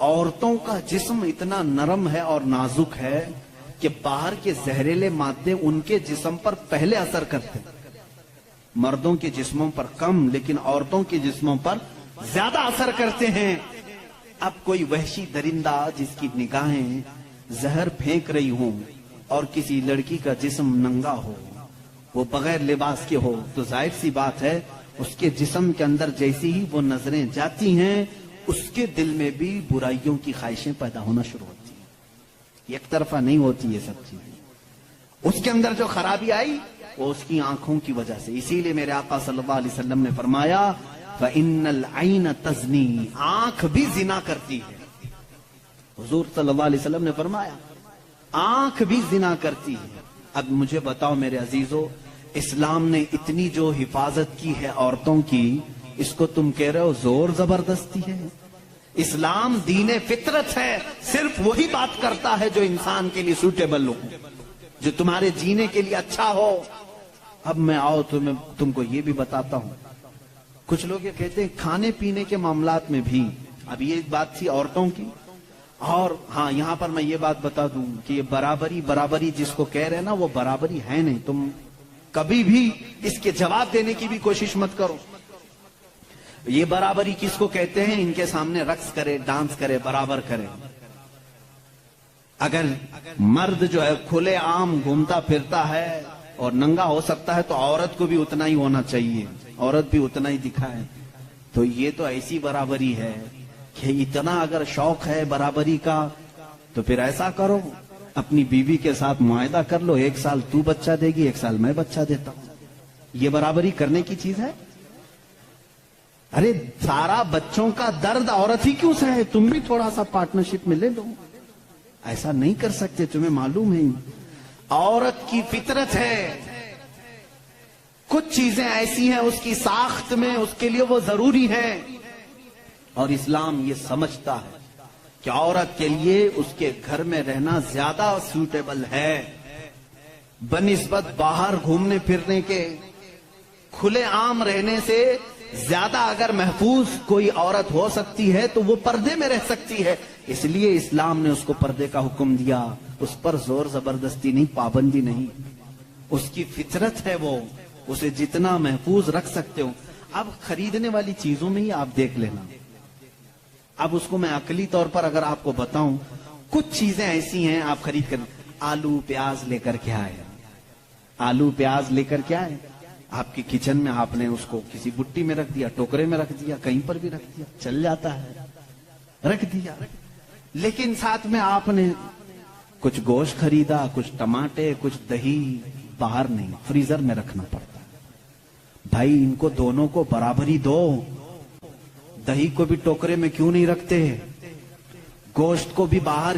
عورتوں کا جسم اتنا نرم ہے اور نازک ہے کہ باہر کے زہریلے مادے ان کے جسم پر پہلے اثر کرتے ہیں. مردوں کے جسموں پر کم، لیکن عورتوں کے جسموں پر زیادہ اثر کرتے ہیں. اب کوئی وحشی درندہ جس کی نگاہیں زہر پھینک رہی ہوں اور کسی لڑکی کا جسم ننگا ہو، وہ بغیر لباس کے ہو، تو ظاہر سی بات ہے اس کے جسم کے اندر جیسی ہی وہ نظریں جاتی ہیں اس کے دل میں بھی برائیوں کی خواہشیں پیدا ہونا شروع ہوتی ہیں. ایک طرفہ نہیں ہوتی یہ سب چیزیں. اس کے اندر جو خرابی آئی وہ اس کی آنکھوں کی وجہ سے. اسی لیے میرے آقا صلی اللہ علیہ وسلم نے فرمایا فَإِنَّ الْعَيْنَ تَزْنِي، آنکھ بھی زنا کرتی ہے. حضور صلی اللہ علیہ وسلم نے فرمایا آنکھ بھی زنا کرتی ہے. اب مجھے بتاؤ میرے عزیزو، اسلام نے اتنی جو حفاظت کی ہے عورتوں کی، اس کو تم کہہ رہے ہو زور زبردستی ہے؟ اسلام دین فطرت ہے، صرف وہی بات کرتا ہے جو انسان کے لیے سوٹیبل ہو، جو تمہارے جینے کے لیے اچھا ہو. اب میں آؤ تو میں تم کو یہ بھی بتاتا ہوں. کچھ لوگ یہ کہتے ہیں کھانے پینے کے معاملات میں بھی، اب یہ بات تھی عورتوں کی. اور ہاں یہاں پر میں یہ بات بتا دوں کہ یہ برابری جس کو کہہ رہے ہیں نا، وہ برابری ہے نہیں. تم کبھی بھی اس کے جواب دینے کی بھی کوشش مت کرو. یہ برابری کس کو کہتے ہیں؟ ان کے سامنے رقص کرے، ڈانس کرے، برابر کرے. اگر مرد جو ہے کھلے عام گھومتا پھرتا ہے اور ننگا ہو سکتا ہے تو عورت کو بھی اتنا ہی ہونا چاہیے، عورت بھی اتنا ہی دکھائے. تو یہ تو ایسی برابری ہے کہ اتنا اگر شوق ہے برابری کا تو پھر ایسا کرو، اپنی بیوی کے ساتھ معاہدہ کر لو، 1 سال تو بچہ دے گی، 1 سال میں بچہ دیتا ہوں. یہ برابری کرنے کی چیز ہے؟ ارے سارا بچوں کا درد عورت ہی کیوں سے ہے؟ تم بھی تھوڑا سا پارٹنرشپ میں لے لو. ایسا نہیں کر سکتے، تمہیں معلوم ہے عورت کی فطرت ہے. کچھ چیزیں ایسی ہیں اس کی ساخت میں، اس کے لیے وہ ضروری ہے. اور اسلام یہ سمجھتا ہے کہ عورت کے لیے اس کے گھر میں رہنا زیادہ سوٹیبل ہے بنسبت باہر گھومنے پھرنے کے. کھلے عام رہنے سے زیادہ اگر محفوظ کوئی عورت ہو سکتی ہے تو وہ پردے میں رہ سکتی ہے. اس لیے اسلام نے اس کو پردے کا حکم دیا. اس پر زور زبردستی نہیں، پابندی نہیں. اس کی فطرت ہے، وہ اسے جتنا محفوظ رکھ سکتے ہو. اب خریدنے والی چیزوں میں ہی آپ دیکھ لینا. اب اس کو میں عقلی طور پر اگر آپ کو بتاؤں، کچھ چیزیں ایسی ہیں آپ خرید کر، آلو پیاز لے کر کے آئے، آلو پیاز لے کر کے آئے، آپ کی کچن میں آپ نے اس کو کسی بٹی میں رکھ دیا، ٹوکرے میں رکھ دیا، کہیں پر بھی رکھ دیا، چل جاتا ہے، رکھ دیا. لیکن ساتھ میں آپ نے کچھ گوشت خریدا، کچھ ٹماٹے، کچھ دہی، باہر نہیں، فریزر میں رکھنا پڑتا ہے. بھائی ان کو دونوں کو برابری دو. دہی کو بھی ٹوکرے میں کیوں نہیں رکھتے؟ گوشت کو بھی باہر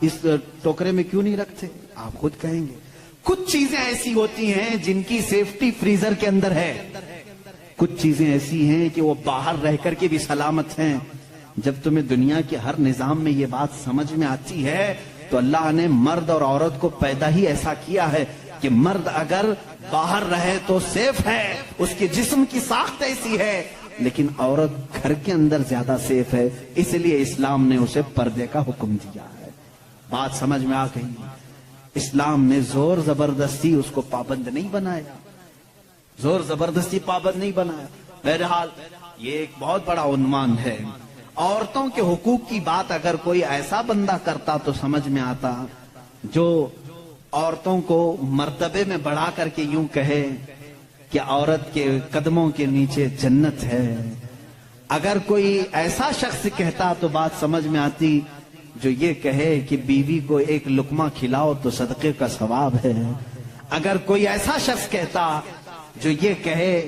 اس ٹوکرے میں کیوں نہیں رکھتے؟ آپ خود کہیں گے. کچھ چیزیں ایسی ہوتی ہیں جن کی سیفٹی فریزر کے اندر ہے، کچھ چیزیں ایسی ہیں کہ وہ باہر رہ کر کے بھی سلامت ہیں. جب تمہیں دنیا کے ہر نظام میں یہ بات سمجھ میں آتی ہے تو اللہ نے مرد اور عورت کو پیدا ہی ایسا کیا ہے کہ مرد اگر باہر رہے تو سیف ہے، اس کے جسم کی ساخت ایسی ہے، لیکن عورت گھر کے اندر زیادہ سیف ہے. اس لیے اسلام نے اسے پردے کا حکم دیا ہے. بات سمجھ میں آ گئی؟ اسلام نے زور زبردستی اس کو پابند نہیں بنایا، زور زبردستی پابند نہیں بنایا. بہرحال یہ ایک بہت بڑا عنوان ہے. عورتوں کے حقوق کی بات اگر کوئی ایسا بندہ کرتا تو سمجھ میں آتا جو عورتوں کو مرتبے میں بڑھا کر کے یوں کہے کہ عورت کے قدموں کے نیچے جنت ہے. اگر کوئی ایسا شخص کہتا تو بات سمجھ میں آتی جو یہ کہے کہ بیوی کو ایک لقمہ کھلاؤ تو صدقے کا ثواب ہے. اگر کوئی ایسا شخص کہتا جو یہ کہے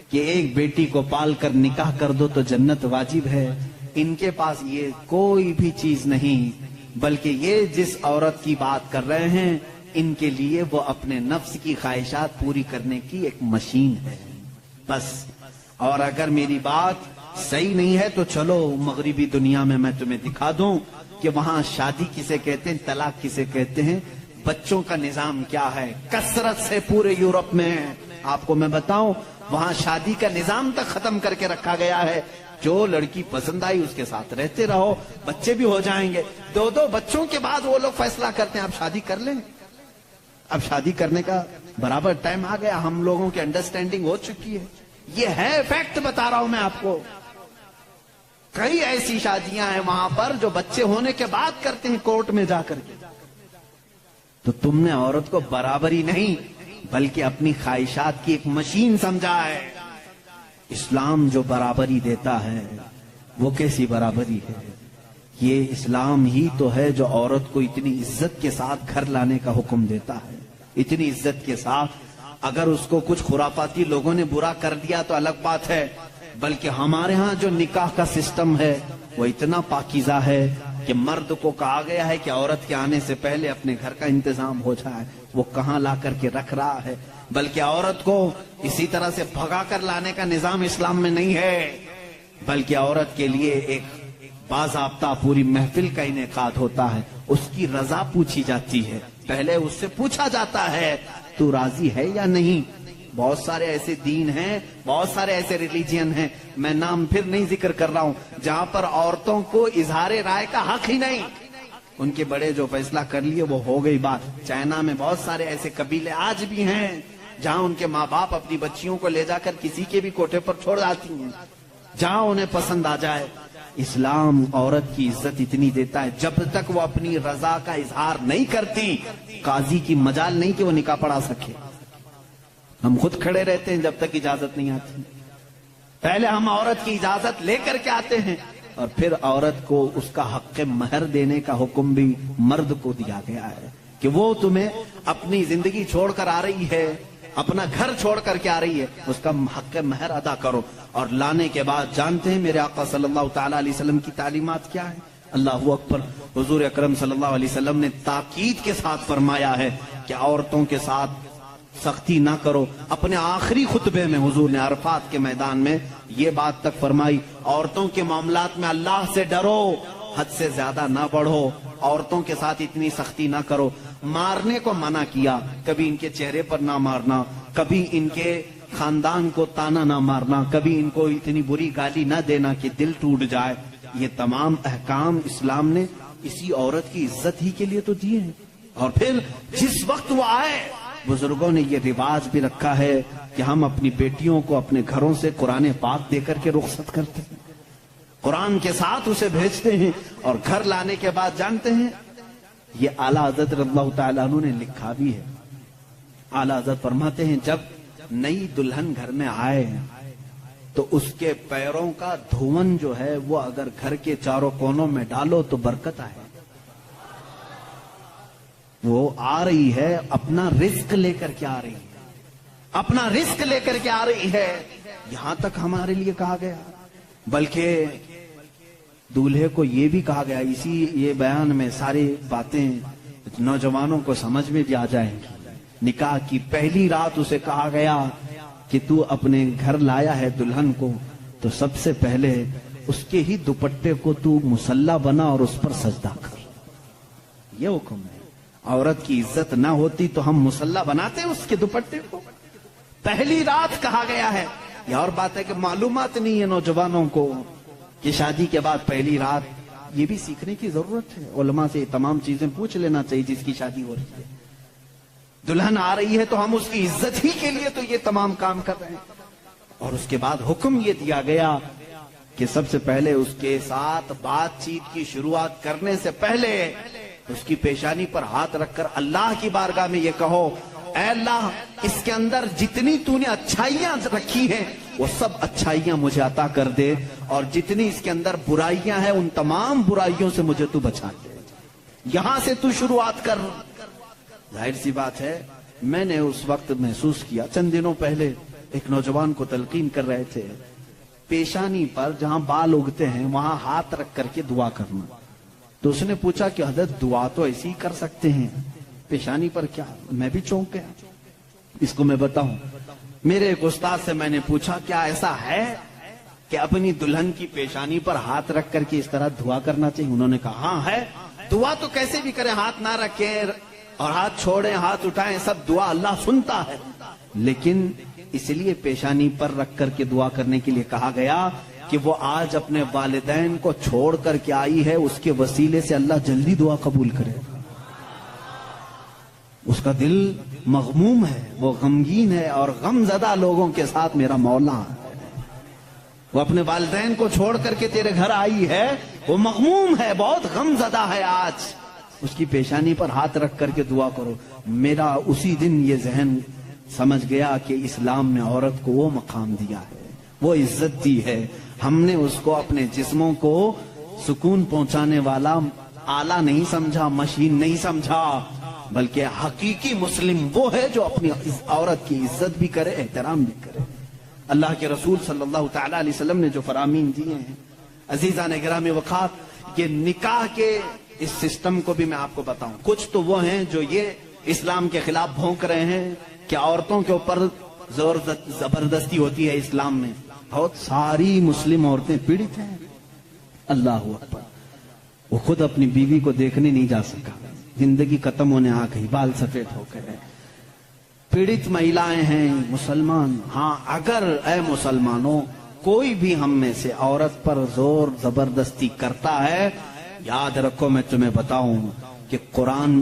کہ ایک بیٹی کو پال کر نکاح کر دو تو جنت واجب ہے، ان کے پاس یہ کوئی بھی چیز نہیں، بلکہ یہ جس عورت کی بات کر رہے ہیں ان کے لیے وہ اپنے نفس کی خواہشات پوری کرنے کی ایک مشین ہے بس. اور اگر میری بات صحیح نہیں ہے تو چلو مغربی دنیا میں میں تمہیں دکھا دوں کہ وہاں شادی کسے کہتے ہیں، طلاق کسے کہتے ہیں، بچوں کا نظام کیا ہے. کثرت سے پورے یورپ میں آپ کو میں بتاؤں وہاں شادی کا نظام تک ختم کر کے رکھا گیا ہے. جو لڑکی پسند آئی اس کے ساتھ رہتے رہو, بچے بھی ہو جائیں گے. 2 بچوں کے بعد وہ لوگ فیصلہ کرتے ہیں اب شادی کر لیں. اب شادی کرنے کا برابر ٹائم آ گیا, ہم لوگوں کی انڈرسٹینڈنگ ہو چکی ہے. یہ ہے فیکٹ بتا رہا ہوں میں آپ کو. کئی ایسی شادیاں ہیں وہاں پر جو بچے ہونے کے بعد کرتے ہیں کورٹ میں جا کر کے. تو تم نے عورت کو برابری نہیں بلکہ اپنی خواہشات کی ایک مشین سمجھا ہے. اسلام جو برابری دیتا ہے وہ کیسی برابری ہے؟ یہ اسلام ہی تو ہے جو عورت کو اتنی عزت کے ساتھ گھر لانے کا حکم دیتا ہے. اتنی عزت کے ساتھ. اگر اس کو کچھ خرافاتی لوگوں نے برا کر دیا تو الگ بات ہے, بلکہ ہمارے ہاں جو نکاح کا سسٹم ہے وہ اتنا پاکیزہ ہے کہ مرد کو کہا گیا ہے کہ عورت کے آنے سے پہلے اپنے گھر کا انتظام ہو جائے. وہ کہاں لا کر کے رکھ رہا ہے, بلکہ عورت کو اسی طرح سے بھگا کر لانے کا نظام اسلام میں نہیں ہے, بلکہ عورت کے لیے ایک باضابطہ پوری محفل کا انعقاد ہوتا ہے. اس کی رضا پوچھی جاتی ہے, پہلے اس سے پوچھا جاتا ہے تو راضی ہے یا نہیں. بہت سارے ایسے دین ہیں, بہت سارے ایسے ریلیجین ہیں, میں نام پھر نہیں ذکر کر رہا ہوں, جہاں پر عورتوں کو اظہار رائے کا حق ہی نہیں. ان کے بڑے جو فیصلہ کر لیے وہ ہو گئی بات. چائنا میں بہت سارے ایسے قبیلے آج بھی ہیں جہاں ان کے ماں باپ اپنی بچیوں کو لے جا کر کسی کے بھی کوٹھے پر چھوڑ جاتی ہیں جہاں انہیں پسند آ جائے. اسلام عورت کی عزت اتنی دیتا ہے, جب تک وہ اپنی رضا کا اظہار نہیں کرتی قاضی کی مجال نہیں کہ وہ نکاح پڑھا سکے. ہم خود کھڑے رہتے ہیں جب تک اجازت نہیں آتی. پہلے ہم عورت کی اجازت لے کر کے آتے ہیں اور پھر عورت کو اس کا حق مہر دینے کا حکم بھی مرد کو دیا گیا ہے کہ وہ تمہیں اپنی زندگی چھوڑ کر آ رہی ہے, اپنا گھر چھوڑ کر کے آ رہی ہے, اس کا حق مہر ادا کرو. اور لانے کے بعد جانتے ہیں میرے آقا صلی اللہ تعالی علیہ وسلم کی تعلیمات کیا ہے؟ اللہ اکبر. حضور اکرم صلی اللہ علیہ وسلم نے تاکید کے ساتھ فرمایا ہے کہ عورتوں کے ساتھ سختی نہ کرو. اپنے آخری خطبے میں حضور نے عرفات کے میدان میں یہ بات تک فرمائی, عورتوں کے معاملات میں اللہ سے ڈرو, حد سے زیادہ نہ بڑھو, عورتوں کے ساتھ اتنی سختی نہ کرو. مارنے کو منع کیا, کبھی ان کے چہرے پر نہ مارنا, کبھی ان کے خاندان کو تانا نہ مارنا, کبھی ان کو اتنی بری گالی نہ دینا کہ دل ٹوٹ جائے. یہ تمام احکام اسلام نے اسی عورت کی عزت ہی کے لیے تو دیے ہیں. اور پھر جس وقت وہ آئے, بزرگوں نے یہ رواج بھی رکھا ہے کہ ہم اپنی بیٹیوں کو اپنے گھروں سے قرآن پاک دے کر کے رخصت کرتے ہیں, قرآن کے ساتھ اسے بھیجتے ہیں. اور گھر لانے کے بعد جانتے ہیں یہ اعلیٰ حضرت رضی اللہ تعالیٰ عنہ نے لکھا بھی ہے. اعلیٰ حضرت فرماتے ہیں جب نئی دلہن گھر میں آئے تو اس کے پیروں کا دھون جو ہے وہ اگر گھر کے چاروں کونوں میں ڈالو تو برکت آئے. وہ آ رہی ہے اپنا رزق لے کر کے آ رہی ہے, اپنا رزق لے کر کے آ رہی ہے. یہاں تک ہمارے لیے کہا گیا, بلکہ دولہے کو یہ بھی کہا گیا, اسی یہ بیان میں ساری باتیں نوجوانوں کو سمجھ میں بھی آ جائیں گی. نکاح کی پہلی رات اسے کہا گیا کہ تو اپنے گھر لایا ہے دلہن کو تو سب سے پہلے اس کے ہی دوپٹے کو تو مصلی بنا اور اس پر سجدہ کر. یہ حکم ہے. عورت کی عزت نہ ہوتی تو ہم مصلی بناتے اس کے دوپٹے کو. پہلی رات کہا گیا ہے. یہ اور بات ہے کہ معلومات نہیں ہے نوجوانوں کو کہ شادی کے بعد پہلی رات, یہ بھی سیکھنے کی ضرورت ہے. علماء سے تمام چیزیں پوچھ لینا چاہیے جس کی شادی ہو رہی ہے. دلہن آ رہی ہے تو ہم اس کی عزت ہی کے لیے تو یہ تمام کام کر رہے ہیں. اور اس کے بعد حکم یہ دیا گیا کہ سب سے پہلے اس کے ساتھ بات چیت کی شروعات کرنے سے پہلے اس کی پیشانی پر ہاتھ رکھ کر اللہ کی بارگاہ میں یہ کہو, اے اللہ اس کے اندر جتنی تو نے اچھائیاں رکھی ہیں وہ سب اچھائیاں مجھے عطا کر دے, اور جتنی اس کے اندر برائیاں ہیں ان تمام برائیوں سے مجھے تو بچا دے. یہاں سے تو شروعات کر. ظاہر سی بات ہے میں نے اس وقت محسوس کیا, چند دنوں پہلے ایک نوجوان کو تلقین کر رہے تھے, پیشانی پر جہاں بال اگتے ہیں وہاں ہاتھ رکھ کر کے دعا کرنا. تو اس نے پوچھا کہ حضرت دعا تو ایسی ہی کر سکتے ہیں, پیشانی پر کیا؟ میں بھی چونک گیا. اس کو میں بتاؤں, میرے ایک استاد سے میں نے پوچھا کیا ایسا ہے کہ اپنی دلہن کی پیشانی پر ہاتھ رکھ کر کے اس طرح دعا کرنا چاہیے؟ انہوں نے کہا ہاں ہے. دعا تو کیسے بھی کریں, ہاتھ نہ رکھیں اور ہاتھ چھوڑیں ہاتھ اٹھائیں, سب دعا اللہ سنتا ہے, لیکن اس لیے پیشانی پر رکھ کر کے دعا کرنے کے لیے کہا گیا کہ وہ آج اپنے والدین کو چھوڑ کر کے آئی ہے، اس کے وسیلے سے اللہ جلدی دعا قبول کرے گا۔ اس کا دل مغموم ہے، وہ غمگین ہے، اور غم زدہ لوگوں کے ساتھ میرا مولا ہے۔ وہ اپنے والدین کو چھوڑ کر کے تیرے گھر آئی ہے، وہ مغموم ہے، بہت غم زدہ ہے۔ آج اس کی پیشانی پر ہاتھ رکھ کر کے دعا کرو۔ میرا اسی دن یہ ذہن سمجھ گیا کہ اسلام نے عورت کو وہ مقام دیا ہے، وہ عزت دی ہے۔ ہم نے اس کو اپنے جسموں کو سکون پہنچانے والا آلہ نہیں سمجھا، مشین نہیں سمجھا، بلکہ حقیقی مسلم وہ ہے جو اپنی عورت کی عزت بھی کرے، احترام بھی کرے۔ اللہ کے رسول صلی اللہ تعالی علیہ وسلم نے جو فرامین دیے ہیں، عزیزان گرامی وقات، کہ نکاح کے اس سسٹم کو بھی میں آپ کو بتاؤں۔ کچھ تو وہ ہیں جو یہ اسلام کے خلاف بھونک رہے ہیں کہ عورتوں کے اوپر زور زبردستی ہوتی ہے اسلام میں۔ بہت ساری مسلم عورتیں پیڑت ہیں، اللہ اکبر۔ وہ خود اپنی بیوی کو دیکھنے نہیں جا سکا، زندگی ختم ہونے آ گئی، بال سفید ہو گئے، پیڑت مہیلائیں ہیں مسلمان۔ ہاں، اگر اے مسلمانوں کوئی بھی ہم میں سے عورت پر زور زبردستی کرتا ہے، یاد رکھو میں تمہیں بتاؤں کہ قرآن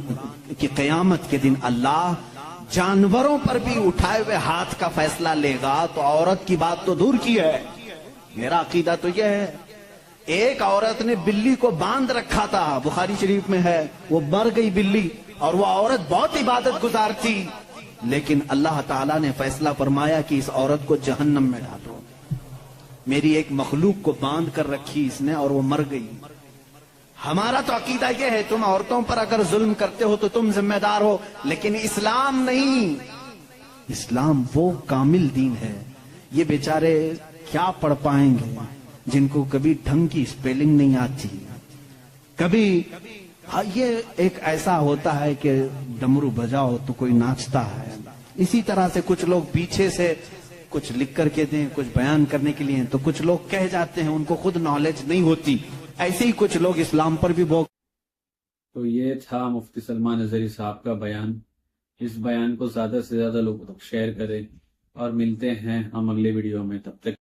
کی قیامت کے دن اللہ جانوروں پر بھی اٹھائے ہوئے ہاتھ کا فیصلہ لے گا، تو عورت کی بات تو دور کی ہے۔ میرا عقیدہ تو یہ ہے، ایک عورت نے بلی کو باندھ رکھا تھا، بخاری شریف میں ہے، وہ مر گئی بلی، اور وہ عورت بہت عبادت گزار تھی، لیکن اللہ تعالیٰ نے فیصلہ فرمایا کہ اس عورت کو جہنم میں ڈالو۔ میری ایک مخلوق کو باندھ کر رکھی اس نے اور وہ مر گئی۔ ہمارا تو عقیدہ یہ ہے، تم عورتوں پر اگر ظلم کرتے ہو تو تم ذمہ دار ہو، لیکن اسلام نہیں۔ اسلام وہ کامل دین ہے۔ یہ بیچارے کیا پڑھ پائیں گے جن کو کبھی ڈھنگ کی اسپیلنگ نہیں آتی، کبھی یہ ایک ایسا ہوتا ہے کہ ڈمرو بجاؤ تو کوئی ناچتا ہے، اسی طرح سے کچھ لوگ پیچھے سے کچھ لکھ کر کے دیں، کچھ بیان کرنے کے لیے، تو کچھ لوگ کہہ جاتے ہیں، ان کو خود نالج نہیں ہوتی۔ ایسے ہی کچھ لوگ اسلام پر بھی تو یہ تھا مفتی سلمان اظہری صاحب کا بیان۔ اس بیان کو زیادہ سے زیادہ لوگوں تک شیئر کریں، اور ملتے ہیں ہم اگلے ویڈیو میں، تب تک